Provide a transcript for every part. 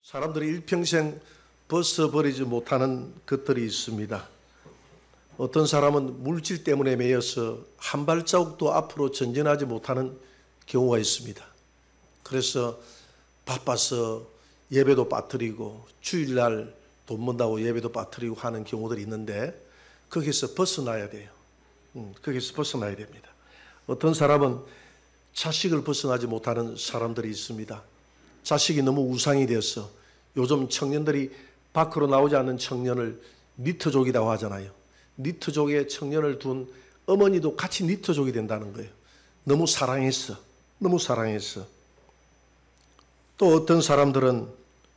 사람들이 일평생 벗어버리지 못하는 것들이 있습니다. 어떤 사람은 물질 때문에 매여서 한 발자국도 앞으로 전진하지 못하는 경우가 있습니다. 그래서 바빠서 예배도 빠뜨리고 주일날 돈 번다고 예배도 빠뜨리고 하는 경우들이 있는데 거기서 벗어나야 돼요. 거기서 벗어나야 됩니다. 어떤 사람은 자식을 벗어나지 못하는 사람들이 있습니다. 자식이 너무 우상이 되어서 요즘 청년들이 밖으로 나오지 않는 청년을 니트족이라고 하잖아요. 니트족에 청년을 둔 어머니도 같이 니트족이 된다는 거예요. 너무 사랑했어. 너무 사랑했어. 또 어떤 사람들은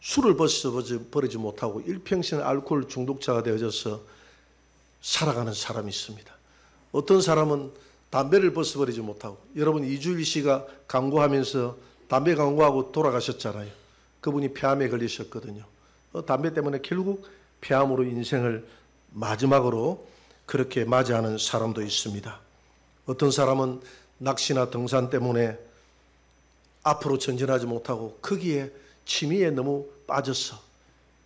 술을 버리지 못하고 일평생 알코올 중독자가 되어져서 살아가는 사람이 있습니다. 어떤 사람은 담배를 벗어버리지 못하고, 여러분 이주일 씨가 광고하면서 담배 광고하고 돌아가셨잖아요. 그분이 폐암에 걸리셨거든요. 담배 때문에 결국 폐암으로 인생을 마지막으로 그렇게 맞이하는 사람도 있습니다. 어떤 사람은 낚시나 등산 때문에 앞으로 전진하지 못하고 거기에 취미에 너무 빠져서,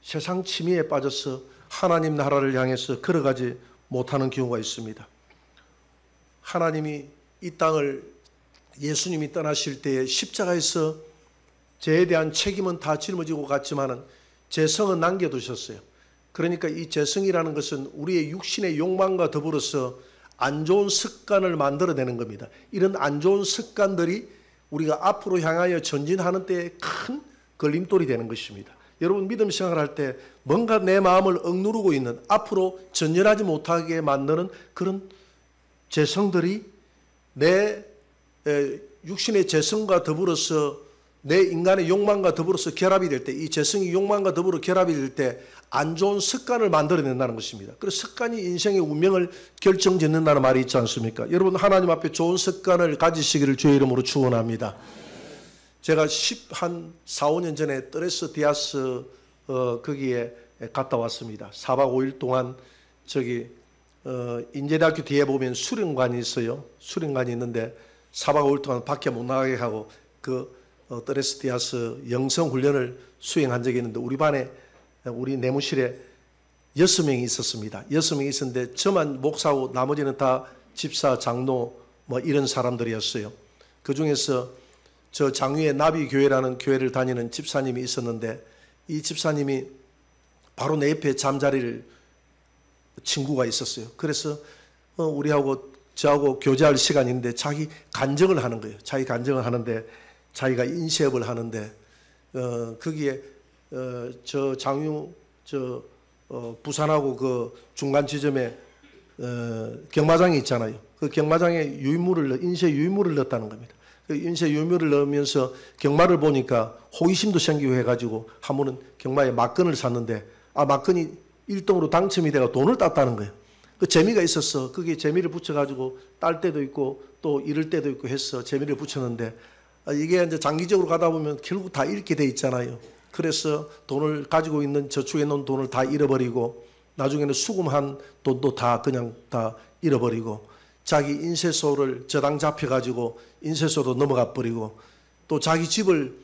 세상 취미에 빠져서 하나님 나라를 향해서 걸어가지 못하는 경우가 있습니다. 하나님이 이 땅을 예수님이 떠나실 때에 십자가에서 죄에 대한 책임은 다 짊어지고 갔지만은 죄성은 남겨두셨어요. 그러니까 이 죄성이라는 것은 우리의 육신의 욕망과 더불어서 안 좋은 습관을 만들어내는 겁니다. 이런 안 좋은 습관들이 우리가 앞으로 향하여 전진하는 데에 큰 걸림돌이 되는 것입니다. 여러분 믿음 생활을 할 때 뭔가 내 마음을 억누르고 있는, 앞으로 전진하지 못하게 만드는 그런 죄성들이 내 육신의 죄성과 더불어서 내 인간의 욕망과 더불어서 결합이 될 때, 이 죄성이 욕망과 더불어 결합이 될 때 안 좋은 습관을 만들어낸다는 것입니다. 그래서 습관이 인생의 운명을 결정짓는다는 말이 있지 않습니까? 여러분 하나님 앞에 좋은 습관을 가지시기를 주의 이름으로 축원합니다. 제가 4, 5년 전에 트레스 디아스 거기에 갔다 왔습니다. 4박 5일 동안 저기 인제대학교 뒤에 보면 수련관이 있어요. 수련관이 있는데 4박 5일 동안 밖에 못 나가게 하고 그 트레스 디아스 영성 훈련을 수행한 적이 있는데, 우리 반에 우리 내무실에 6명이 있었습니다. 6명이 있었는데 저만 목사고 나머지는 다 집사, 장로 뭐 이런 사람들이었어요. 그 중에서 저 장위의 나비교회라는 교회를 다니는 집사님이 있었는데, 이 집사님이 바로 내 옆에 잠자리를 친구가 있었어요. 그래서 우리하고 저하고 교제할 시간이 있는데 자기 간증을 하는 거예요. 자기 간증을 하는데 자기가 인쇄업을 하는데 거기에 저 장유 부산하고 그 중간 지점에 경마장이 있잖아요. 그 경마장에 인쇄 유물을 넣었다는 겁니다. 그 인쇄 유물을 넣으면서 경마를 보니까 호기심도 생기고 해가지고 한 번은 경마에 막건을 샀는데 막건이 1등으로 당첨이 돼가 돈을 땄다는 거예요. 그 재미가 있었어. 그게 재미를 붙여가지고 딸 때도 있고 또 잃을 때도 있고 해서 재미를 붙였는데, 이게 이제 장기적으로 가다 보면 결국 다 잃게 돼 있잖아요. 그래서 돈을 가지고 있는, 저축해 놓은 돈을 다 잃어버리고 나중에는 수금한 돈도 다 그냥 다 잃어버리고, 자기 인쇄소를 저당 잡혀가지고 인쇄소도 넘어가 버리고, 또 자기 집을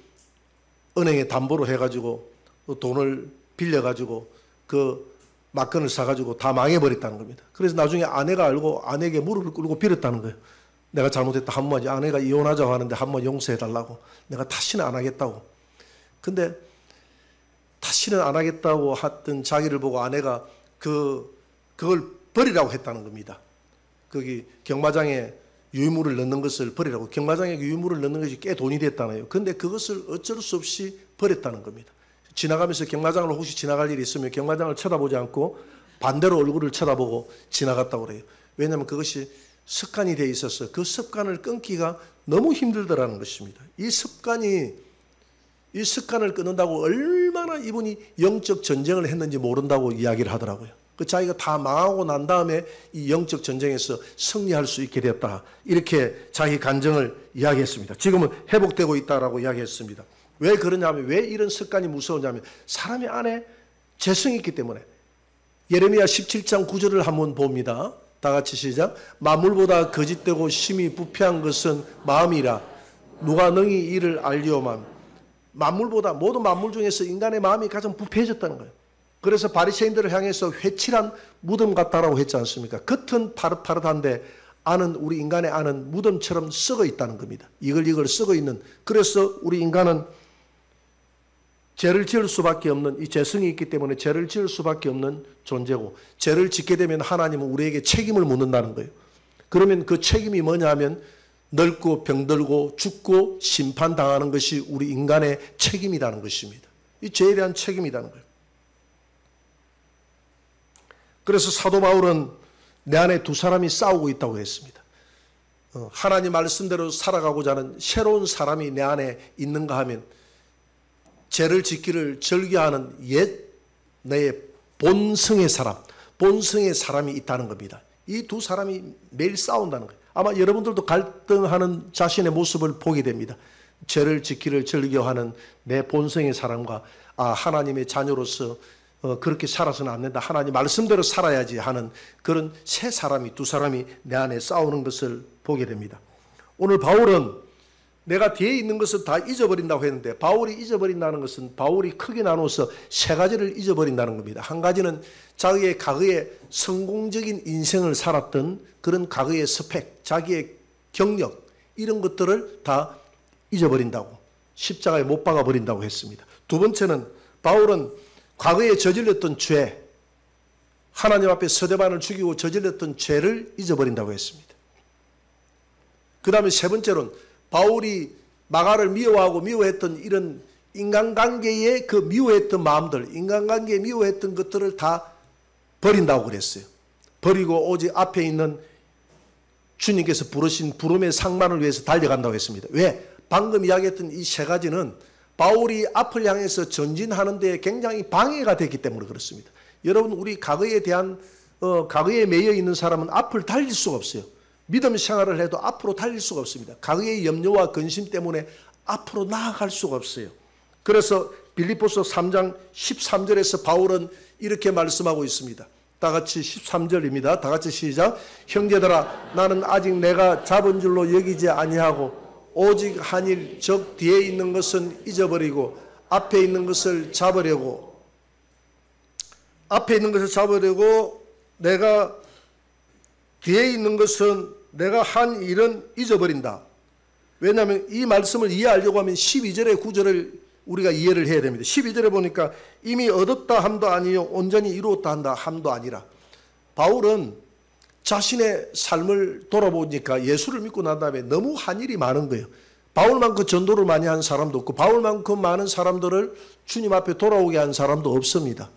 은행에 담보로 해가지고 또 돈을 빌려가지고 그 막건을 사가지고 다 망해버렸다는 겁니다. 그래서 나중에 아내가 알고 아내에게 무릎을 꿇고 빌었다는 거예요. 내가 잘못했다 한 번, 아내가 이혼하자고 하는데 한 번 용서해달라고, 내가 다시는 안 하겠다고. 근데 다시는 안 하겠다고 했던 자기를 보고 아내가 그걸 버리라고 했다는 겁니다. 거기 경마장에 유물을 넣는 것을 버리라고. 경마장에 유물을 넣는 것이 꽤 돈이 됐다나요. 근데 그것을 어쩔 수 없이 버렸다는 겁니다. 지나가면서 경마장을 혹시 지나갈 일이 있으면 경마장을 쳐다보지 않고 반대로 얼굴을 쳐다보고 지나갔다고 그래요. 왜냐하면 그것이 습관이 돼 있어서 그 습관을 끊기가 너무 힘들더라는 것입니다. 이 습관을 끊는다고 얼마나 이분이 영적 전쟁을 했는지 모른다고 이야기를 하더라고요. 그 자기가 다 망하고 난 다음에 이 영적 전쟁에서 승리할 수 있게 되었다, 이렇게 자기 간증을 이야기했습니다. 지금은 회복되고 있다라고 이야기했습니다. 왜 그러냐면, 왜 이런 습관이 무서우냐면 사람의 안에 죄성이 있기 때문에. 예레미야 17장 9절을 한번 봅니다. 다 같이 시작. 만물보다 거짓되고 심히 부패한 것은 마음이라. 누가 능히 이를 알리오만. 만물보다 모든 만물 중에서 인간의 마음이 가장 부패해졌다는 거예요. 그래서 바리새인들을 향해서 회칠한 무덤 같다라고 했지 않습니까? 겉은 파릇파릇한데 안은 우리 인간의 안은 무덤처럼 썩어 있다는 겁니다. 이글이글 썩어 있는. 그래서 우리 인간은 죄를 지을 수밖에 없는, 이 죄성이 있기 때문에 죄를 지을 수밖에 없는 존재고, 죄를 짓게 되면 하나님은 우리에게 책임을 묻는다는 거예요. 그러면 그 책임이 뭐냐 하면 늙고 병들고 죽고 심판당하는 것이 우리 인간의 책임이라는 것입니다. 이 죄에 대한 책임이라는 거예요. 그래서 사도 바울은 내 안에 두 사람이 싸우고 있다고 했습니다. 하나님 말씀대로 살아가고자 하는 새로운 사람이 내 안에 있는가 하면 죄를 짓기를 즐겨하는 옛 내 본성의 사람이 있다는 겁니다. 이 두 사람이 매일 싸운다는 거예요. 아마 여러분들도 갈등하는 자신의 모습을 보게 됩니다. 죄를 짓기를 즐겨하는 내 본성의 사람과 하나님의 자녀로서 그렇게 살아서는 안 된다. 하나님 말씀대로 살아야지 하는 그런 두 사람이 내 안에 싸우는 것을 보게 됩니다. 오늘 바울은 내가 뒤에 있는 것을 다 잊어버린다고 했는데, 바울이 잊어버린다는 것은 바울이 크게 나눠서 세 가지를 잊어버린다는 겁니다. 한 가지는 자기의 과거의 성공적인 인생을 살았던 그런 과거의 스펙, 자기의 경력, 이런 것들을 다 잊어버린다고, 십자가에 못 박아버린다고 했습니다. 두 번째는 바울은 과거에 저질렀던 죄, 하나님 앞에 스데반을 죽이고 저질렀던 죄를 잊어버린다고 했습니다. 그 다음에 세 번째로는 바울이 마가를 미워했던 이런 인간관계에 그 미워했던 마음들, 인간관계에 미워했던 것들을 다 버린다고 그랬어요. 버리고 오직 앞에 있는 주님께서 부르신 부름의 상만을 위해서 달려간다고 했습니다. 왜? 방금 이야기했던 이 세 가지는 바울이 앞을 향해서 전진하는 데 굉장히 방해가 됐기 때문에 그렇습니다. 여러분, 우리 과거에 매여 있는 사람은 앞을 달릴 수가 없어요. 믿음 생활을 해도 앞으로 달릴 수가 없습니다. 과거의 염려와 근심 때문에 앞으로 나아갈 수가 없어요. 그래서 빌립보서 3장 13절에서 바울은 이렇게 말씀하고 있습니다. 다 같이 13절입니다. 다 같이 시작. 형제들아, 나는 아직 내가 잡은 줄로 여기지 아니하고 오직 한 일, 즉 뒤에 있는 것은 잊어버리고 앞에 있는 것을 잡으려고 내가 뒤에 있는 것은 내가 한 일은 잊어버린다. 왜냐하면 이 말씀을 이해하려고 하면 12절의 구절을 우리가 이해를 해야 됩니다. 12절에 보니까 이미 얻었다 함도 아니요 온전히 이루었다 한다 함도 아니라, 바울은 자신의 삶을 돌아보니까 예수를 믿고 난 다음에 너무 한 일이 많은 거예요. 바울만큼 전도를 많이 한 사람도 없고 바울만큼 많은 사람들을 주님 앞에 돌아오게 한 사람도 없습니다.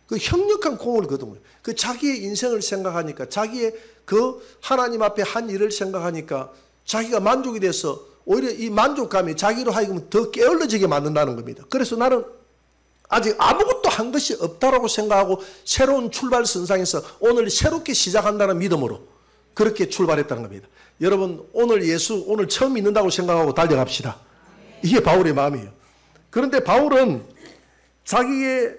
그 형력한 공을 거둔 거예요. 그 자기의 인생을 생각하니까, 자기의 그 하나님 앞에 한 일을 생각하니까 자기가 만족이 돼서 오히려 이 만족감이 자기로 하여금 더 게을러지게 만든다는 겁니다. 그래서 나는 아직 아무것도 한 것이 없다라고 생각하고 새로운 출발 선상에서 오늘 새롭게 시작한다는 믿음으로 그렇게 출발했다는 겁니다. 여러분, 오늘 처음 믿는다고 생각하고 달려갑시다. 이게 바울의 마음이에요. 그런데 바울은 자기의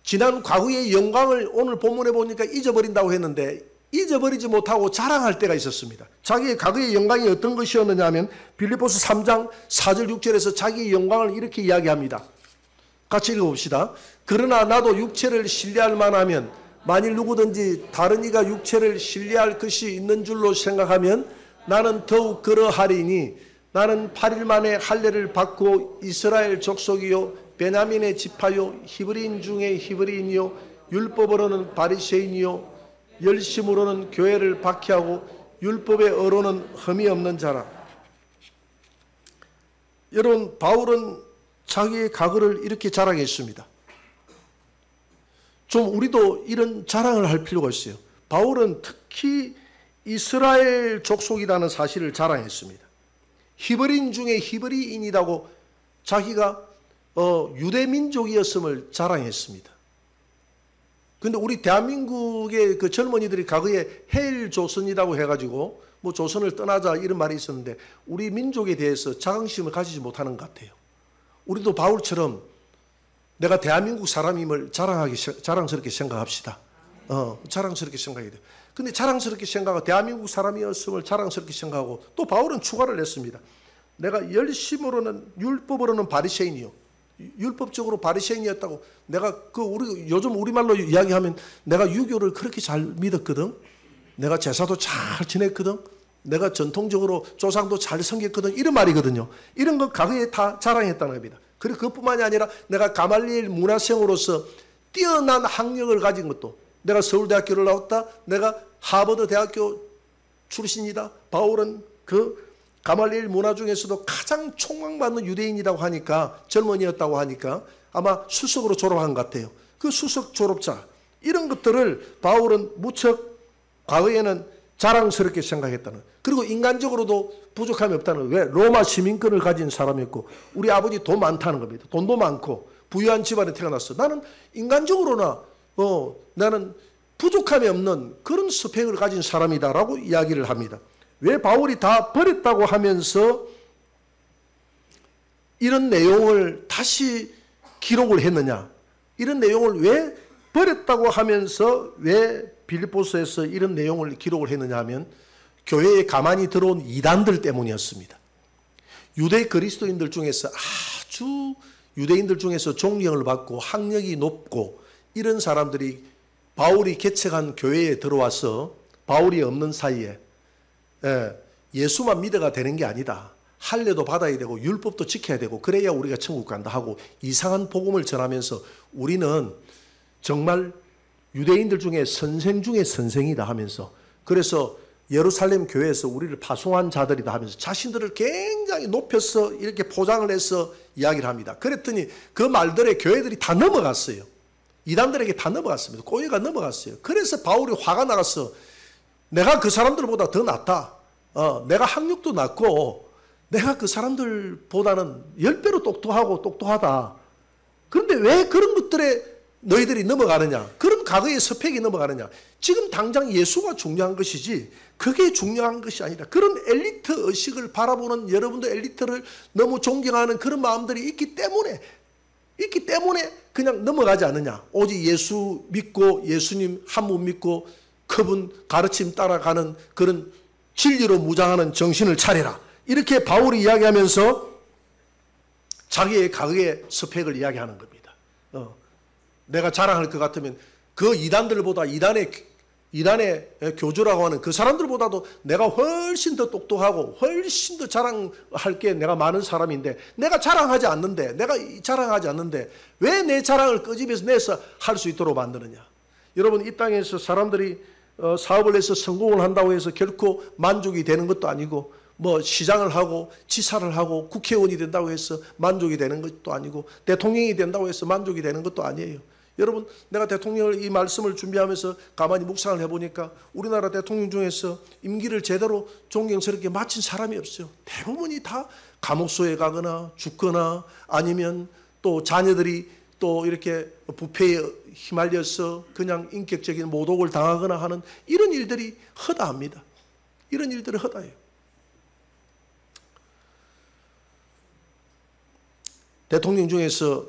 지난 과거의 영광을 오늘 본문에 보니까 잊어버린다고 했는데, 잊어버리지 못하고 자랑할 때가 있었습니다. 자기의 과거의 영광이 어떤 것이었느냐 하면 빌립보서 3장 4절 6절에서 자기의 영광을 이렇게 이야기합니다. 같이 읽어봅시다. 그러나 나도 육체를 신뢰할 만하면 만일 누구든지 다른 이가 육체를 신뢰할 것이 있는 줄로 생각하면 나는 더욱 그러하리니, 나는 8일 만에 할례를 받고 이스라엘 족속이요 베냐민의 지파요 히브리인 중에 히브리인이요 율법으로는 바리새인이요 열심으로는 교회를 박해하고 율법의 어로는 흠이 없는 자라. 여러분, 바울은 자기의 과거를 이렇게 자랑했습니다. 좀 우리도 이런 자랑을 할 필요가 있어요. 바울은 특히 이스라엘 족속이라는 사실을 자랑했습니다. 히브리인 중에 히브리인이라고 자기가 유대민족이었음을 자랑했습니다. 근데 우리 대한민국의 그 젊은이들이 과거에 헬조선이라고 해가지고 뭐 조선을 떠나자 이런 말이 있었는데 우리 민족에 대해서 자긍심을 가지지 못하는 것 같아요. 우리도 바울처럼 내가 대한민국 사람임을 자랑스럽게 생각합시다. 자랑스럽게 생각해야 돼요. 근데 자랑스럽게 생각하고 대한민국 사람이었음을 자랑스럽게 생각하고 또 바울은 추가를 했습니다. 내가 열심으로는 율법으로는 바리새인이요. 율법적으로 바리새인이었다고. 내가 우리 요즘 우리말로 이야기하면 내가 유교를 그렇게 잘 믿었거든. 내가 제사도 잘 지냈거든. 내가 전통적으로 조상도 잘 섬겼거든. 이런 말이거든요. 이런 거 과거에 다 자랑했다는 겁니다. 그리고 그것뿐만이 아니라 내가 가말리엘 문화생으로서 뛰어난 학력을 가진 것도, 내가 서울대학교를 나왔다. 내가 하버드 대학교 출신이다. 바울은 그 가말리엘 문화 중에서도 가장 총망받는 유대인이라고 하니까, 젊은이였다고 하니까 아마 수석으로 졸업한 것 같아요. 그 수석 졸업자, 이런 것들을 바울은 무척 과거에는 자랑스럽게 생각했다는. 그리고 인간적으로도 부족함이 없다는. 왜? 로마 시민권을 가진 사람이었고, 우리 아버지 돈 많다는 겁니다. 돈도 많고 부유한 집안에 태어났어. 나는 인간적으로나 나는 부족함이 없는 그런 스펙을 가진 사람이다라고 이야기를 합니다. 왜 바울이 다 버렸다고 하면서 이런 내용을 다시 기록을 했느냐? 이런 내용을 왜 버렸다고 하면서 왜 빌립보서에서 이런 내용을 기록을 했느냐 하면, 교회에 가만히 들어온 이단들 때문이었습니다. 유대 그리스도인들 중에서 아주 유대인들 중에서 존경을 받고 학력이 높고 이런 사람들이 바울이 개척한 교회에 들어와서 바울이 없는 사이에 예수만 믿어가 되는 게 아니다. 할례도 받아야 되고 율법도 지켜야 되고 그래야 우리가 천국 간다 하고 이상한 복음을 전하면서 우리는 정말 유대인들 중에 선생 중에 선생이다 하면서, 그래서 예루살렘 교회에서 우리를 파송한 자들이다 하면서 자신들을 굉장히 높여서 이렇게 포장을 해서 이야기를 합니다. 그랬더니 그 말들에 교회들이 다 넘어갔어요. 이단들에게 다 넘어갔습니다. 꼬리가 넘어갔어요. 그래서 바울이 화가 나갔어. 내가 그 사람들보다 더 낫다. 내가 학력도 낮고 내가 그 사람들보다는 10배로 똑똑하다. 그런데 왜 그런 것들에 너희들이 넘어가느냐? 그런 과거의 스펙이 넘어가느냐? 지금 당장 예수가 중요한 것이지 그게 중요한 것이 아니다. 그런 엘리트 의식을 바라보는, 여러분도 엘리트를 너무 존경하는 그런 마음들이 있기 때문에 그냥 넘어가지 않느냐. 오직 예수 믿고 예수님 한 분 믿고 그분 가르침 따라가는 그런 진리로 무장하는 정신을 차려라. 이렇게 바울이 이야기하면서 자기의 과거의 스펙을 이야기하는 겁니다. 내가 자랑할 것 같으면 그 이단들보다 이단의 교주라고 하는 그 사람들보다도 내가 훨씬 더 똑똑하고 훨씬 더 자랑할 게 내가 많은 사람인데 내가 자랑하지 않는데 왜 내 자랑을 끄집어서 내서 할 수 있도록 만드느냐. 여러분, 이 땅에서 사람들이 사업을 해서 성공을 한다고 해서 결코 만족이 되는 것도 아니고, 뭐 시장을 하고 지사를 하고 국회의원이 된다고 해서 만족이 되는 것도 아니고 대통령이 된다고 해서 만족이 되는 것도 아니에요. 여러분, 내가 대통령을 이 말씀을 준비하면서 가만히 묵상을 해보니까 우리나라 대통령 중에서 임기를 제대로 존경스럽게 마친 사람이 없어요. 대부분이 다 감옥소에 가거나 죽거나 아니면 또 자녀들이 또 이렇게 부패에 휘말려서 그냥 인격적인 모독을 당하거나 하는 이런 일들이 허다합니다. 이런 일들이 허다해요. 대통령 중에서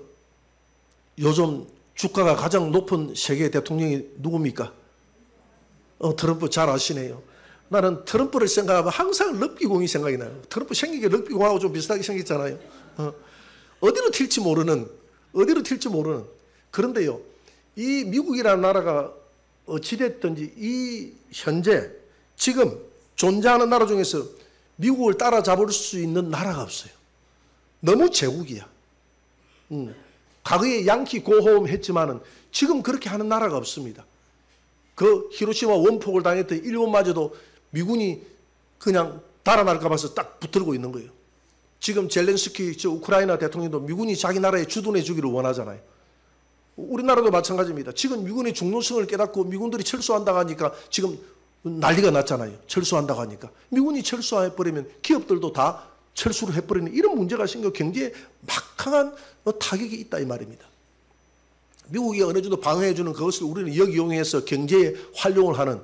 요즘 주가가 가장 높은 세계 대통령이 누굽니까? 트럼프 잘 아시네요. 나는 트럼프를 생각하면 항상 럭비공이 생각이 나요. 트럼프 생긴 게 럭비공하고 좀 비슷하게 생겼잖아요. 어디로 튈지 모르는. 그런데요, 이 미국이라는 나라가 어찌됐든지 이 현재 지금 존재하는 나라 중에서 미국을 따라잡을 수 있는 나라가 없어요. 너무 제국이야. 과거에 양키 고호음 했지만은 지금 그렇게 하는 나라가 없습니다. 그 히로시마 원폭을 당했던 일본마저도 미군이 그냥 달아날까 봐서 딱 붙들고 있는 거예요. 지금 젤렌스키 우크라이나 대통령도 미군이 자기 나라에 주둔해 주기를 원하잖아요. 우리나라도 마찬가지입니다. 지금 미군의 중요성을 깨닫고 미군들이 철수한다고 하니까 지금 난리가 났잖아요. 철수한다고 하니까. 미군이 철수해버리면 기업들도 다 철수를 해버리는 이런 문제가 생겨 경제에 막강한 타격이 있다 이 말입니다. 미국이 어느 정도 방어해주는 그것을 우리는 역이용해서 경제에 활용을 하는,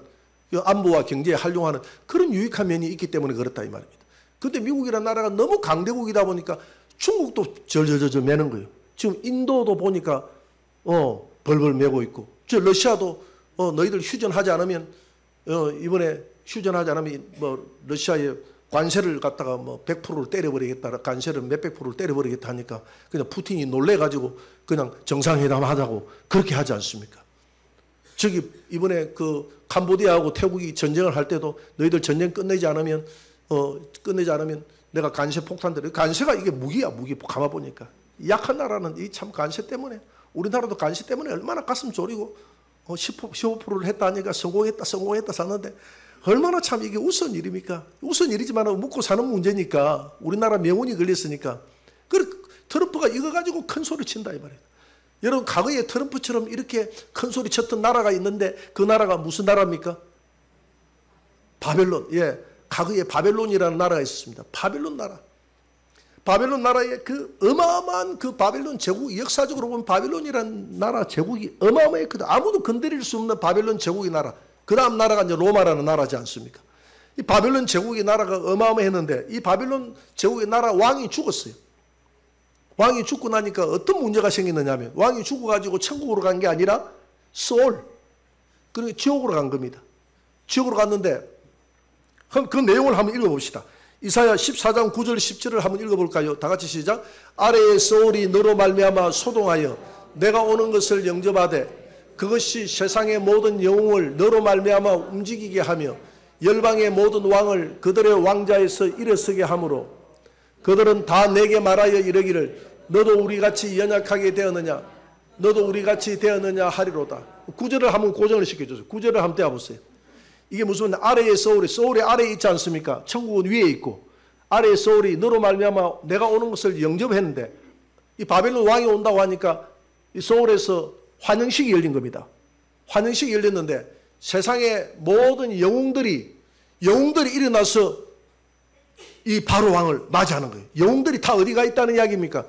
안보와 경제에 활용하는 그런 유익한 면이 있기 때문에 그렇다 이 말입니다. 그런데 미국이라는 나라가 너무 강대국이다 보니까 중국도 절절절절 매는 거예요. 지금 인도도 보니까 벌벌 매고 있고, 저 러시아도 너희들 휴전하지 않으면 이번에 휴전하지 않으면 뭐 러시아에 관세를 갖다가 뭐 100%를 때려버리겠다, 관세를 몇백 프로를 때려버리겠다 하니까 그냥 푸틴이 놀래가지고 그냥 정상회담 하자고 그렇게 하지 않습니까? 저기 이번에 그 캄보디아하고 태국이 전쟁을 할 때도 너희들 전쟁 끝내지 않으면 내가 관세 폭탄들, 관세가 이게 무기야, 무기. 가만 보니까 약한 나라는 이 참 관세 때문에, 우리나라도 관세 때문에 얼마나 가슴 졸이고 15%를 했다니까 성공했다 샀는데 얼마나 참 이게 우스운 일입니까? 우스운 일이지만 묵고 사는 문제니까, 우리나라 명운이 걸렸으니까. 트럼프가 이거 가지고 큰 소리 친다 이 말이에요. 여러분, 과거에 트럼프처럼 이렇게 큰 소리 쳤던 나라가 있는데 그 나라가 무슨 나라입니까? 바벨론. 예, 과거에 바벨론이라는 나라가 있었습니다. 바벨론 나라. 바벨론 나라의 그 어마어마한 그 바벨론 제국이, 역사적으로 보면 바벨론이라는 나라 제국이 어마어마했거든. 아무도 건드릴 수 없는 바벨론 제국의 나라. 그 다음 나라가 이제 로마라는 나라지 않습니까? 이 바벨론 제국의 나라가 어마어마했는데 이 바벨론 제국의 나라 왕이 죽었어요. 왕이 죽고 나니까 어떤 문제가 생기느냐 하면, 왕이 죽어가지고 천국으로 간 게 아니라 소울, 그러니까 지옥으로 간 겁니다. 지옥으로 갔는데 그 내용을 한번 읽어봅시다. 이사야 14장 9절 10절을 한번 읽어볼까요? 다 같이 시작. 아래의 소울이 너로 말미암아 소동하여 내가 오는 것을 영접하되 그것이 세상의 모든 영웅을 너로 말미암아 움직이게 하며 열방의 모든 왕을 그들의 왕자에서 일어서게 하므로 그들은 다 내게 말하여 이르기를 너도 우리같이 연약하게 되었느냐, 너도 우리같이 되었느냐 하리로다. 구절을 한번 고정을 시켜주세요. 구절을 한번 떼어보세요. 이게 무슨 아래의 소울이 아래에 있지 않습니까? 천국은 위에 있고 아래의 소울이 너로 말미암아 내가 오는 것을 영접했는데, 이 바벨론 왕이 온다고 하니까 이 소울에서 환영식이 열린 겁니다. 환영식이 열렸는데 세상의 모든 영웅들이 일어나서 이 바로 왕을 맞이하는 거예요. 영웅들이 다 어디가 있다는 이야기입니까?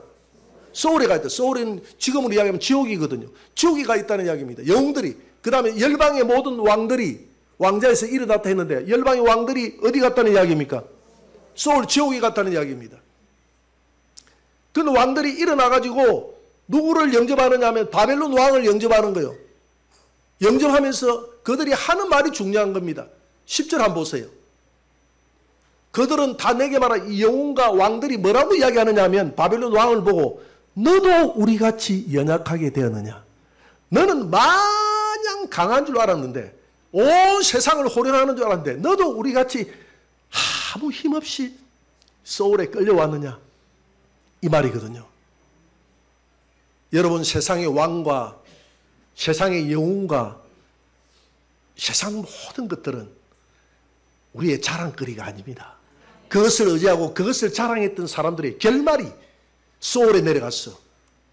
소울에 가 있다. 소울은 지금으로 이야기하면 지옥이거든요. 지옥에 가 있다는 이야기입니다. 영웅들이. 그 다음에 열방의 모든 왕들이 왕자에서 일어났다 했는데 열방의 왕들이 어디 갔다는 이야기입니까? 소울 지옥에 갔다는 이야기입니다. 그런데 왕들이 일어나가지고 누구를 영접하느냐 하면 바벨론 왕을 영접하는 거예요. 영접하면서 그들이 하는 말이 중요한 겁니다. 10절 한번 보세요. 그들은 다 내게 말하, 이 영웅과 왕들이 뭐라고 이야기하느냐 하면 바벨론 왕을 보고 너도 우리같이 연약하게 되었느냐. 너는 마냥 강한 줄 알았는데, 온 세상을 호령하는 줄 알았는데 너도 우리같이 아무 힘없이 소울에 끌려왔느냐, 이 말이거든요. 여러분, 세상의 왕과 세상의 영웅과 세상 모든 것들은 우리의 자랑거리가 아닙니다. 그것을 의지하고 그것을 자랑했던 사람들의 결말이 소울에 내려갔어.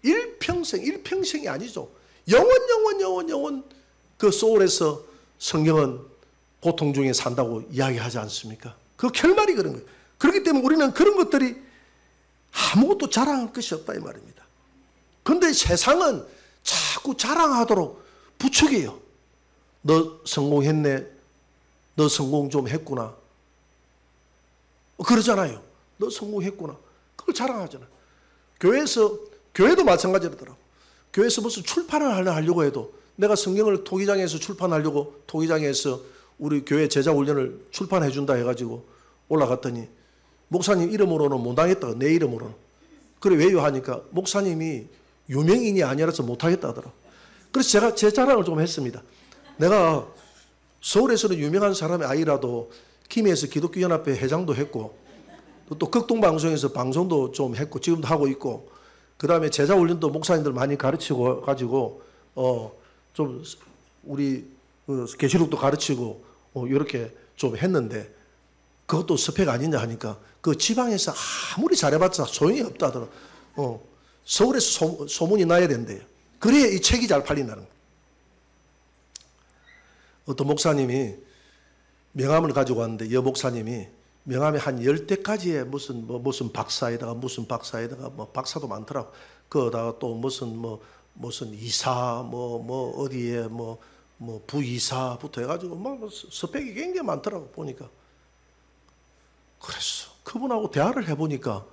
일평생이 아니죠. 영원 그 소울에서 성경은 고통 중에 산다고 이야기하지 않습니까? 그 결말이 그런 거예요. 그렇기 때문에 우리는 그런 것들이 아무것도 자랑할 것이 없다 이 말입니다. 그런데 세상은 자꾸 자랑하도록 부추겨요. 너 성공했네. 너 성공 좀 했구나. 그러잖아요. 너 성공했구나. 그걸 자랑하잖아요. 교회도 마찬가지더라고. 교회에서 무슨 출판을 하려고 해도, 내가 성경을 토기장에서 출판하려고 토기장에서 우리 교회 제자 훈련을 출판해 준다 해가지고 올라갔더니 목사님 이름으로는 못 하겠다. 내 이름으로는. 그래 왜요 하니까 목사님이 유명인이 아니라서 못 하겠다 하더라고. 그래서 제가 제 자랑을 좀 했습니다. 내가 서울에서는 유명한 사람의 아이라도 김해에서 기독교연합회 회장도 했고, 또 극동방송에서 방송도 좀 했고 지금도 하고 있고, 그 다음에 제자훈련도 목사님들 많이 가르치고 가지고 좀 우리 계시록도 가르치고 이렇게 좀 했는데, 그것도 스펙 아니냐 하니까 그 지방에서 아무리 잘해봤자 소용이 없다더라. 서울에서 소문이 나야 된대요. 그래야 이 책이 잘 팔린다는 거예요. 어떤 목사님이 명함을 가지고 왔는데, 여 목사님이 명함이 한 10대까지의 무슨 박사에다가 뭐 박사도 많더라고. 그거다가 또 무슨 이사 어디에 뭐 부이사부터 해가지고 뭐 스펙이 굉장히 많더라고 보니까. 그래서 그분하고 대화를 해보니까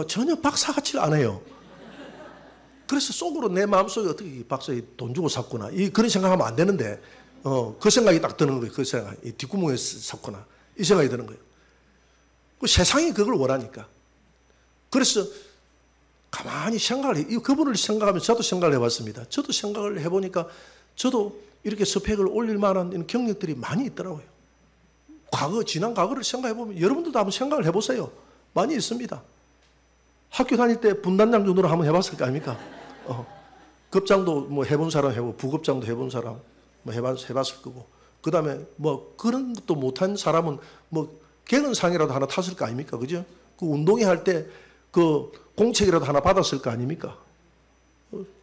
전혀 박사 같지가 않아요. 그래서 속으로 내 마음속에 어떻게 이 박사에 돈 주고 샀구나, 그런 생각하면 안 되는데 그 생각이 딱 드는 거예요. 그 생각, 이 뒷구멍에 샀구나. 이 생각이 드는 거예요. 그 세상이 그걸 원하니까. 그래서 가만히 생각을 해. 그분을 생각하면 저도 생각을 해봤습니다. 저도 생각을 해보니까 저도 이렇게 스펙을 올릴 만한 이런 경력들이 많이 있더라고요. 지난 과거를 생각해보면 여러분들도 한번 생각을 해보세요. 많이 있습니다. 학교 다닐 때 분단장 정도로 한번 해봤을 거 아닙니까? 급장도 뭐 해본 사람 해보고 부급장도 해본 사람 뭐 해봤을 거고, 그 다음에 뭐 그런 것도 못한 사람은 뭐 개근상이라도 하나 탔을 거 아닙니까? 그죠? 그 운동회 할 때 그 공책이라도 하나 받았을 거 아닙니까?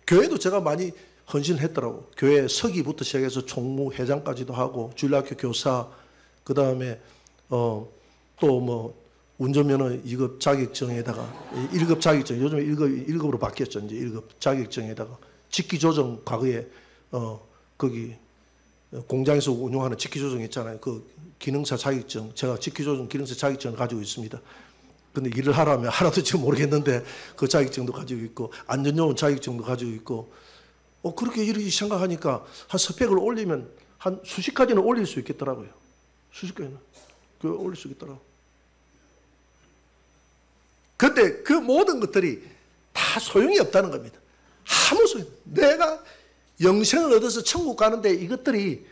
교회도 제가 많이 헌신했더라고. 교회 서기부터 시작해서 총무 회장까지도 하고, 주일학교 교사, 그 다음에 또 뭐 운전면허 2급 자격증에다가 1급 자격증, 요즘에 1급으로 바뀌었죠. 이제 1급 자격증에다가 직기조정, 과거에 거기 공장에서 운영하는 직기조정 있잖아요. 그 기능사 자격증, 제가 직기조정 기능사 자격증을 가지고 있습니다. 근데 일을 하라면 하나도 지금 모르겠는데 그 자격증도 가지고 있고, 안전요원 자격증도 가지고 있고, 그렇게 이렇게 생각하니까 한 스펙을 올리면 한 수십 가지는 올릴 수 있겠더라고요. 수십 가지는. 올릴 수 있겠더라고요. 근데 그 모든 것들이 다 소용이 없다는 겁니다. 아무 소용. 내가 영생을 얻어서 천국 가는데 이것들이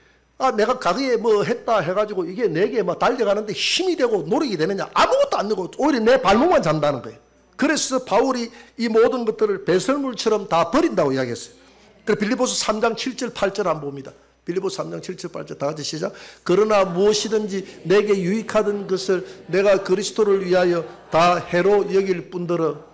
내가 과거에 뭐 했다 해가지고 이게 내게 뭐 달려가는데 힘이 되고 노력이 되느냐? 아무것도 안 되고 오히려 내 발목만 잔다는 거예요. 그래서 바울이 이 모든 것들을 배설물처럼 다 버린다고 이야기했어요. 그래서 빌립보서 3장 7절 8절 한번 봅니다. 빌립보서 3장 7절 8절 다 같이 시작. 그러나 무엇이든지 내게 유익하던 것을 내가 그리스도를 위하여 다 해로 여길 뿐더러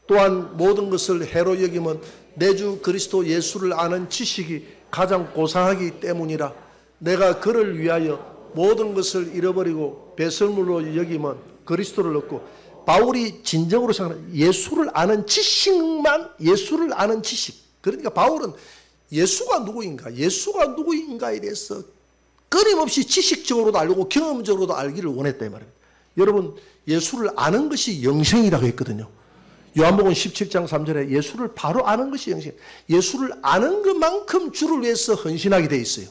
또한 모든 것을 해로 여기면 내 주 그리스도 예수를 아는 지식이 가장 고상하기 때문이라. 내가 그를 위하여 모든 것을 잃어버리고 배설물로 여기면 그리스도를 얻고. 바울이 진정으로 생각하는 예수를 아는 지식만, 예수를 아는 지식. 그러니까 바울은 예수가 누구인가에 대해서 끊임없이 지식적으로도 알고 경험적으로도 알기를 원했다 이 말입니다. 여러분, 예수를 아는 것이 영생이라고 했거든요. 요한복음 17장 3절에 예수를 바로 아는 것이 영생. 예수를 아는 것만큼 주를 위해서 헌신하게 돼 있어요.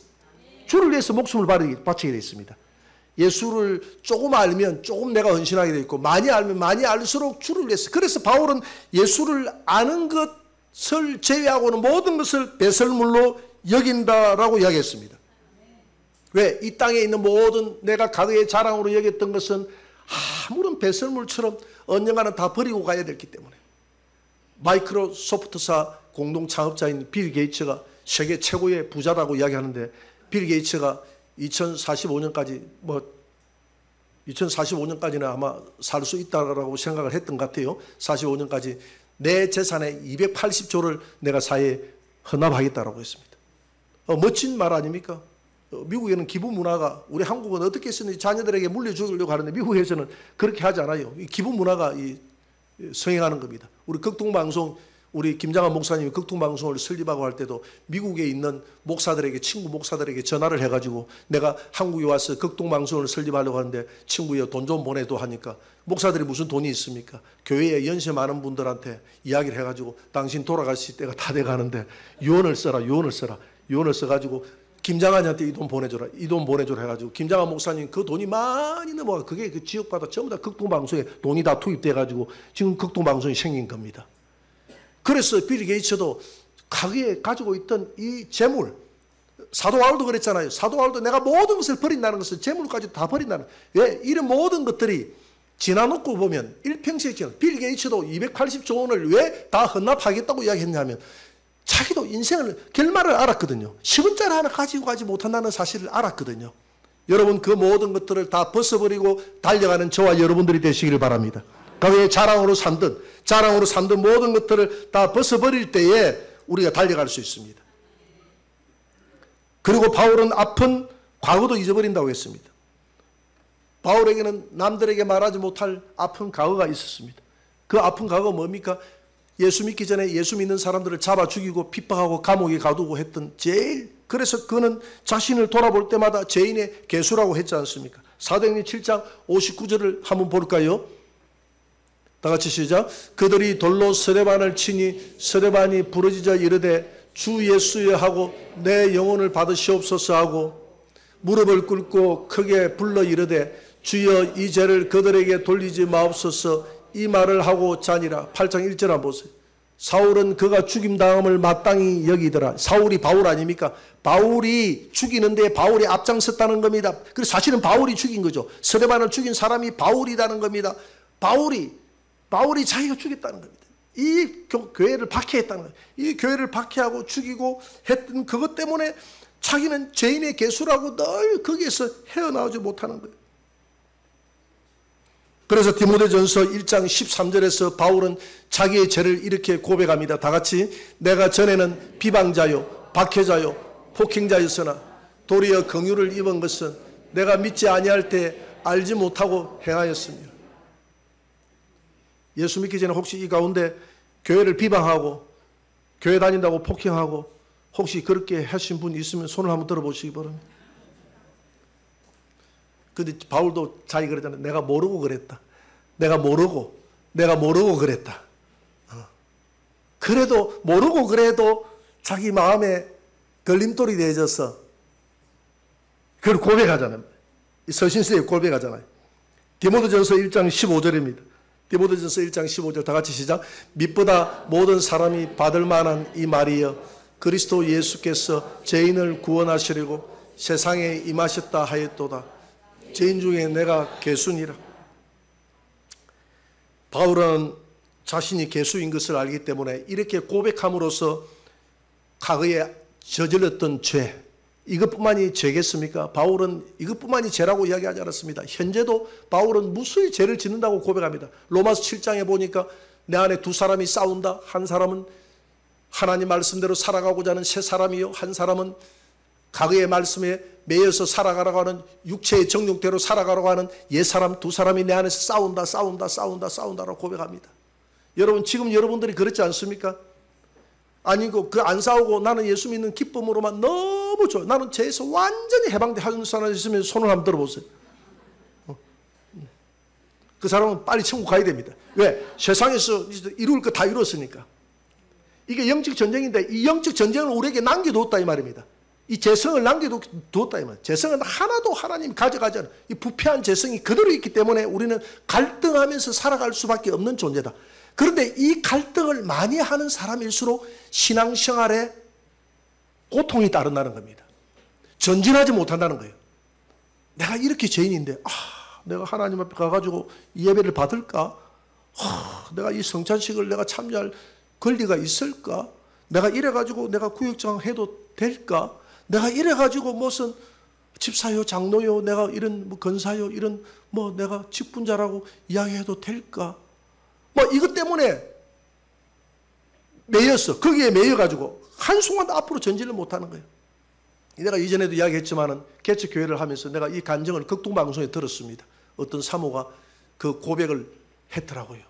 주를 위해서 목숨을 바치게 돼 있습니다. 예수를 조금 알면 조금 내가 헌신하게 돼 있고, 많이 알면 많이 알수록 주를 위해서. 그래서 바울은 예수를 아는 것을 제외하고는 모든 것을 배설물로 여긴다라고 이야기했습니다. 왜? 이 땅에 있는 모든 내가 과거의 자랑으로 여겼던 것은 아무런 배설물처럼 언젠가는 다 버리고 가야 되기 때문에. 마이크로소프트사 공동 창업자인 빌 게이츠가 세계 최고의 부자라고 이야기하는데, 빌 게이츠가 2045년까지 2045년까지는 아마 살 수 있다라고 생각을 했던 것 같아요. 45년까지 내 재산의 280조를 내가 사회에 헌납하겠다라고 했습니다. 멋진 말 아닙니까? 미국에는 기부 문화가, 우리 한국은 어떻게 했는지 자녀들에게 물려주려고 하는데 미국에서는 그렇게 하지 않아요. 이 기부 문화가 성행하는 겁니다. 우리 극동방송, 우리 김장한 목사님이 극동방송을 설립하고 할 때도 미국에 있는 목사들에게, 친구 목사들에게 전화를 해가지고 내가 한국에 와서 극동방송을 설립하려고 하는데 친구여 돈 좀 보내도 하니까, 목사들이 무슨 돈이 있습니까? 교회에 연세 많은 분들한테 이야기를 해가지고 당신 돌아가실 때가 다 돼가는데 유언을 써가지고 김장한한테 이 돈 보내줘라 해가지고 김장한 목사님 그 돈이 많이 넘어가. 그게 그 지역마다 전부 다 극동방송에 돈이 다 투입돼가지고 지금 극동방송이 생긴 겁니다. 그래서 빌 게이츠도 가게에 가지고 있던 이 재물, 사도 바울도 그랬잖아요. 사도 바울도 내가 모든 것을 버린다는 것을 재물까지 다 버린다는. 왜? 이런 모든 것들이 지나놓고 보면 일평생 지나. 빌 게이츠도 280조 원을 왜 다 헌납하겠다고 이야기했냐면 자기도 인생을 결말을 알았거든요. 10원짜리 하나 가지고 가지 못한다는 사실을 알았거든요. 여러분, 그 모든 것들을 다 벗어버리고 달려가는 저와 여러분들이 되시기를 바랍니다. 왜 자랑으로 삼든 모든 것들을 다 벗어버릴 때에 우리가 달려갈 수 있습니다. 그리고 바울은 아픈 과거도 잊어버린다고 했습니다. 바울에게는 남들에게 말하지 못할 아픈 과거가 있었습니다. 그 아픈 과거가 뭡니까? 예수 믿기 전에 예수 믿는 사람들을 잡아 죽이고 핍박하고 감옥에 가두고 했던 그래서 그는 자신을 돌아볼 때마다 죄인의 개수라고 했지 않습니까? 사도행전 7장 59절을 한번 볼까요? 다 같이 시작. 그들이 돌로 스데반을 치니 스데반이 부러지자 이르되 주 예수여 하고 내 영혼을 받으시옵소서 하고 무릎을 꿇고 크게 불러 이르되 주여 이 죄를 그들에게 돌리지 마옵소서 이 말을 하고 자니라. 8장 1절 한번 보세요. 사울은 그가 죽임당함을 마땅히 여기더라. 사울이 바울 아닙니까? 바울이 죽이는데 바울이 앞장섰다는 겁니다. 그래서 사실은 바울이 죽인 거죠. 스데반을 죽인 사람이 바울이라는 겁니다. 바울이 자기가 죽였다는 겁니다. 이 교회를 박해했다는 거예요. 이 교회를 박해하고 죽이고 했던 그것 때문에 자기는 죄인의 개수라고 늘 거기에서 헤어나오지 못하는 거예요. 그래서 디모데전서 1장 13절에서 바울은 자기의 죄를 이렇게 고백합니다. 다 같이 내가 전에는 비방자요 박해자요 폭행자였으나 도리어 긍휼을 입은 것은 내가 믿지 아니할 때 알지 못하고 행하였습니다. 예수 믿기 전에 혹시 이 가운데 교회를 비방하고 교회 다닌다고 폭행하고 혹시 그렇게 하신 분 있으면 손을 한번 들어보시기 바랍니다. 근데 바울도 자기 그러잖아요. 내가 모르고 그랬다. 내가 모르고 그랬다. 그래도 모르고 그래도 자기 마음에 걸림돌이 되어져서 그걸 고백하잖아요. 서신서에 고백하잖아요. 디모데전서 1장 15절입니다. 디모데전서 1장 15절 다 같이 시작. mit보다 모든 사람이 받을 만한 이 말이여 그리스도 예수께서 죄인을 구원하시려고 세상에 임하셨다 하였도다. 죄인 중에 내가 개수니라. 바울은 자신이 개수인 것을 알기 때문에 이렇게 고백함으로써 과거에 저질렀던 죄, 이것뿐만이 죄겠습니까? 바울은 이것뿐만이 죄라고 이야기하지 않았습니다. 현재도 바울은 무수히 죄를 짓는다고 고백합니다. 로마서 7장에 보니까 내 안에 두 사람이 싸운다. 한 사람은 하나님 말씀대로 살아가고자 하는 새 사람이요, 한 사람은 과거의 말씀에 매여서 살아가라고 하는 육체의 정욕대로 살아가라고 하는 옛사람 두 사람이 내 안에서 싸운다라고 고백합니다. 여러분 지금 여러분들이 그렇지 않습니까? 아니고 그 안 싸우고 나는 예수 믿는 기쁨으로만 너무 좋아. 나는 죄에서 완전히 해방돼 하는 사람이 있으면 손을 한번 들어보세요. 그 사람은 빨리 천국 가야 됩니다. 왜? 세상에서 이룰 거 다 이뤘으니까. 이게 영적 전쟁인데 이 영적 전쟁을 우리에게 남겨뒀다 이 말입니다. 이 재성을 남겨뒀다 이 말이에요. 재성은 하나도 하나님이 가져가지 않아요. 이 부패한 재성이 그대로 있기 때문에 우리는 갈등하면서 살아갈 수밖에 없는 존재다. 그런데 이 갈등을 많이 하는 사람일수록 신앙생활에 고통이 따른다는 겁니다. 전진하지 못한다는 거예요. 내가 이렇게 죄인인데 내가 하나님 앞에 가가지고 이 예배를 받을까? 내가 이 성찬식을 내가 참여할 권리가 있을까? 내가 이래가지고 내가 구역장 해도 될까? 내가 이래가지고 무슨 집사요, 장로요, 내가 이런 뭐 건사요, 이런 뭐 내가 직분자라고 이야기해도 될까? 뭐 이것 때문에 매였어. 거기에 매여가지고 한순간도 앞으로 전진을 못하는 거예요. 내가 이전에도 이야기했지만은 개척교회를 하면서 내가 이 간증을 극동방송에 들었습니다. 어떤 사모가 그 고백을 했더라고요.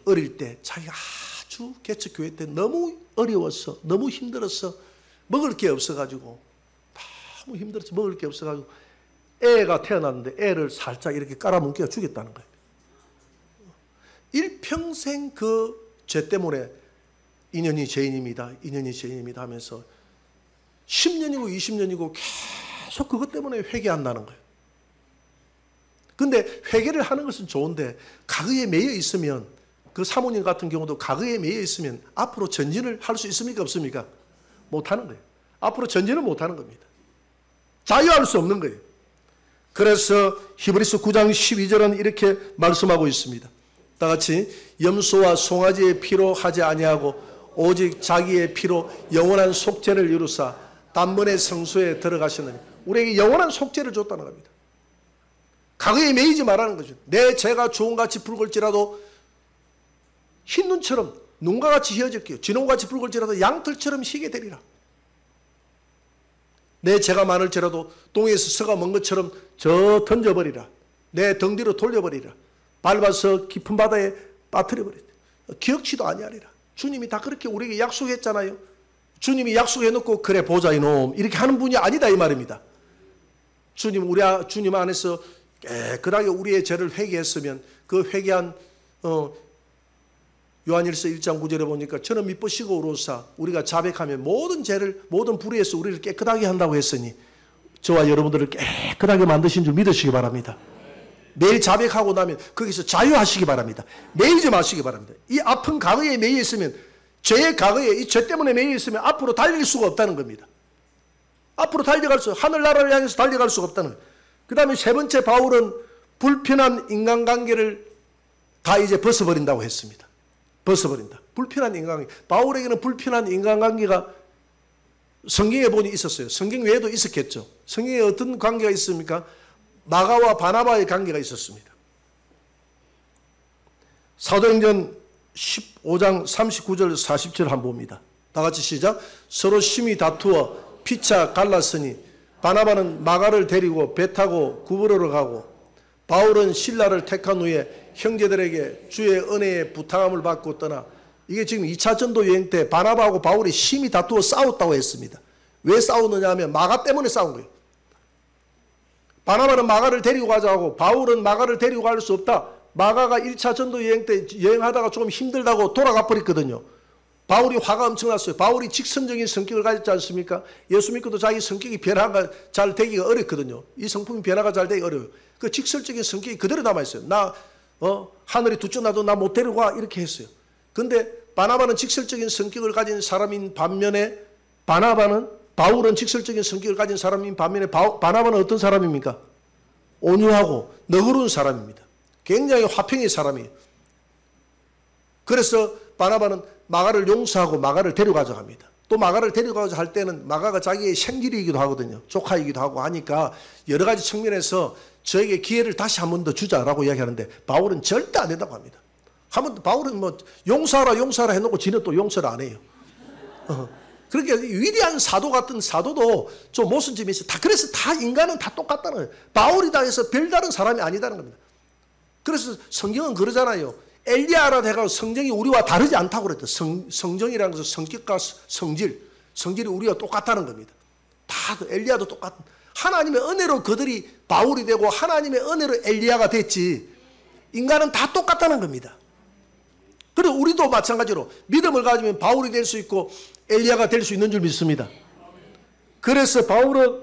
어릴 때 자기가 아주 개척교회 때 너무 어려웠어. 너무 힘들었어. 먹을 게 없어가지고 너무 힘들었어. 먹을 게 없어가지고 애가 태어났는데 애를 살짝 이렇게 깔아뭉겨 죽였다는 거예요. 일평생 그 죄 때문에 인연이 죄인입니다. 인연이 죄인입니다 하면서 10년이고 20년이고 계속 그것 때문에 회개한다는 거예요. 근데 회개를 하는 것은 좋은데 과거에 매여 있으면 그 사모님 같은 경우도 과거에 매여 있으면 앞으로 전진을 할 수 있습니까? 없습니까? 못하는 거예요. 앞으로 전진을 못하는 겁니다. 자유할 수 없는 거예요. 그래서 히브리서 9장 12절은 이렇게 말씀하고 있습니다. 다 같이 염소와 송아지의 피로 하지 아니하고 오직 자기의 피로 영원한 속죄를 이루사 단번에 성소에 들어가시느니 우리에게 영원한 속죄를 줬다는 겁니다. 과거에 매이지 말라는 거죠. 내 죄가 주홍같이 붉을지라도 흰눈처럼 눈과 같이 희어질게요. 진홍같이 붉을지라도 양털처럼 희게 되리라. 내 죄가 많을지라도 똥에서 서가 먼 것처럼 저 던져버리라. 내 등 뒤로 돌려버리라. 밟아서 깊은 바다에 빠뜨려버리라. 기억치도 아니하리라. 주님이 다 그렇게 우리에게 약속했잖아요. 주님이 약속해놓고 그래 보자 이놈 이렇게 하는 분이 아니다 이 말입니다. 주님 안에서 깨끗하게 우리의 죄를 회개했으면 그 회개한 요한일서 1장 9절에 보니까 저는 미쁘시고 의로우사 우리가 자백하면 모든 죄를 모든 불의에서 우리를 깨끗하게 한다고 했으니 저와 여러분들을 깨끗하게 만드신 줄 믿으시기 바랍니다. 매일 자백하고 나면 거기서 자유하시기 바랍니다. 매이지 마시기 바랍니다. 이 아픈 과거에 매여 있으면, 죄의 과거에 이 죄 때문에 매여 있으면 앞으로 달릴 수가 없다는 겁니다. 앞으로 달려갈 수, 하늘나라를 향해서 달려갈 수가 없다는 거예요. 그 다음에 세 번째, 바울은 불편한 인간관계를 다 이제 벗어버린다고 했습니다. 벗어버린다. 불편한 인간관계. 바울에게는 불편한 인간관계가 성경에 보니 있었어요. 성경 외에도 있었겠죠. 성경에 어떤 관계가 있습니까? 마가와 바나바의 관계가 있었습니다. 사도행전 15장 39절 40절 한번 봅니다. 다 같이 시작. 서로 심히 다투어 피차 갈랐으니 바나바는 마가를 데리고 배 타고 구브로로 가고 바울은 실라를 택한 후에 형제들에게 주의 은혜에 부탁함을 받고 떠나, 이게 지금 2차 전도 여행 때 바나바하고 바울이 심히 다투어 싸웠다고 했습니다. 왜 싸우느냐 하면 마가 때문에 싸운 거예요. 바나바는 마가를 데리고 가자고, 바울은 마가를 데리고 갈 수 없다. 마가가 1차 전도 여행 때 여행하다가 조금 힘들다고 돌아가 버렸거든요. 바울이 화가 엄청 났어요. 바울이 직선적인 성격을 가졌지 않습니까? 예수 믿고도 자기 성격이 변화가 잘 되기가 어렵거든요. 이 성품이 변화가 잘 되기 어려워요. 그 직설적인 성격이 그대로 남아있어요. 하늘이 두 쪽 나도 나 못 데려가, 이렇게 했어요. 근데 바나바는 직설적인 성격을 가진 사람인 반면에 바울은 직설적인 성격을 가진 사람인 반면에 바나바는 어떤 사람입니까? 온유하고 너그러운 사람입니다. 굉장히 화평의 사람이에요. 그래서 바나바는 마가를 용서하고 마가를 데려가자 합니다. 또 마가를 데려가자 할 때는 마가가 자기의 생길이기도 하거든요. 조카이기도 하고 하니까 여러 가지 측면에서 저에게 기회를 다시 한 번 더 주자라고 이야기하는데 바울은 절대 안 된다고 합니다. 바울은 용서하라 해놓고 지는 또 용서를 안 해요. 그렇게 위대한 사도 같은 사도도 좀 모순점이 있어요. 그래서 다 인간은 다 똑같다는 거예요. 바울이다 해서 별다른 사람이 아니다는 겁니다. 그래서 성경은 그러잖아요. 엘리야라 해가지고 성정이 우리와 다르지 않다고 그랬죠. 성정이라는 것은 성격과 성질이 우리와 똑같다는 겁니다. 다 엘리야도 똑같은. 하나님의 은혜로 그들이 바울이 되고 하나님의 은혜로 엘리야가 됐지, 인간은 다 똑같다는 겁니다. 그리고 우리도 마찬가지로 믿음을 가지면 바울이 될 수 있고 엘리야가 될 수 있는 줄 믿습니다. 그래서 바울은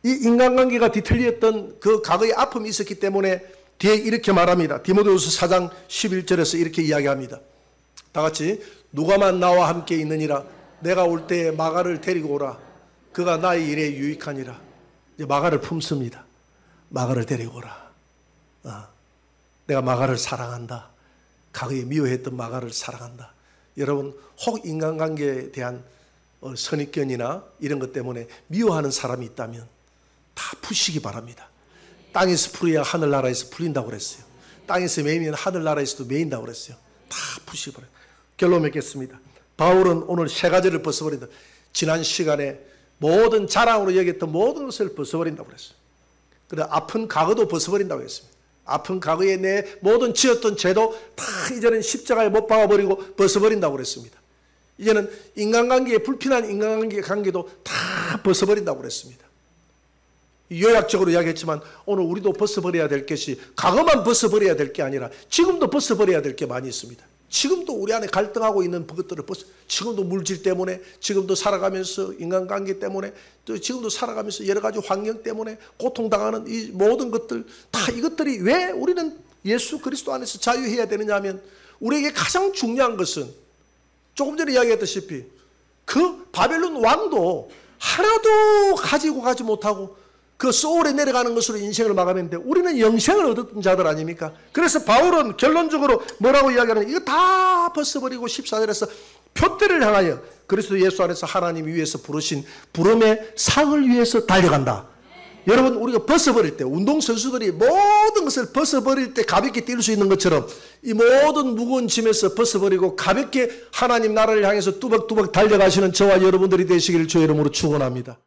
이 인간관계가 뒤틀렸던 그 과거의 아픔이 있었기 때문에 뒤에 이렇게 말합니다. 디모데후서 4장 11절에서 이렇게 이야기합니다. 다 같이. 누가만 나와 함께 있느니라. 내가 올 때에 마가를 데리고 오라. 그가 나의 일에 유익하니라. 이제 마가를 품습니다. 마가를 데리고 오라. 내가 마가를 사랑한다. 과거에 미워했던 마가를 사랑한다. 여러분, 혹 인간관계에 대한 선입견이나 이런 것 때문에 미워하는 사람이 있다면 다 푸시기 바랍니다. 땅에서 풀어야 하늘나라에서 풀린다고 그랬어요. 땅에서 매이면 하늘나라에서도 매인다고 그랬어요. 다 푸시기 바랍니다. 결론 맺겠습니다. 바울은 오늘 세 가지를 벗어버린다. 지난 시간에 모든 자랑으로 여겼던 모든 것을 벗어버린다고 그랬어요. 그리고 아픈 과거도 벗어버린다고 했습니다. 아픈 과거에 내 모든 지었던 죄도 다 이제는 십자가에 못 박아버리고 벗어버린다고 그랬습니다. 이제는 인간관계에 불편한 인간관계도 다 벗어버린다고 그랬습니다. 요약적으로 이야기했지만 오늘 우리도 벗어버려야 될 것이 과거만 벗어버려야 될 게 아니라 지금도 벗어버려야 될 게 많이 있습니다. 지금도 우리 안에 갈등하고 있는 것들을 지금도 물질 때문에, 지금도 살아가면서 인간관계 때문에, 또 지금도 살아가면서 여러 가지 환경 때문에 고통당하는 이 모든 것들, 다 이것들이 왜 우리는 예수 그리스도 안에서 자유해야 되느냐 하면 우리에게 가장 중요한 것은 조금 전에 이야기했다시피 그 바벨론 왕도 하나도 가지고 가지 못하고 그 소울에 내려가는 것으로 인생을 마감했는데 우리는 영생을 얻었던 자들 아닙니까? 그래서 바울은 결론적으로 뭐라고 이야기하느냐, 이거 다 벗어버리고 14절에서 표대를 향하여 그리스도 예수 안에서 하나님이 위해서 부르신 부름의 상을 위해서 달려간다. 여러분, 우리가 벗어버릴 때, 운동선수들이 모든 것을 벗어버릴 때 가볍게 뛸 수 있는 것처럼 이 모든 무거운 짐에서 벗어버리고 가볍게 하나님 나라를 향해서 뚜벅뚜벅 달려가시는 저와 여러분들이 되시기를 주의 이름으로 축원합니다.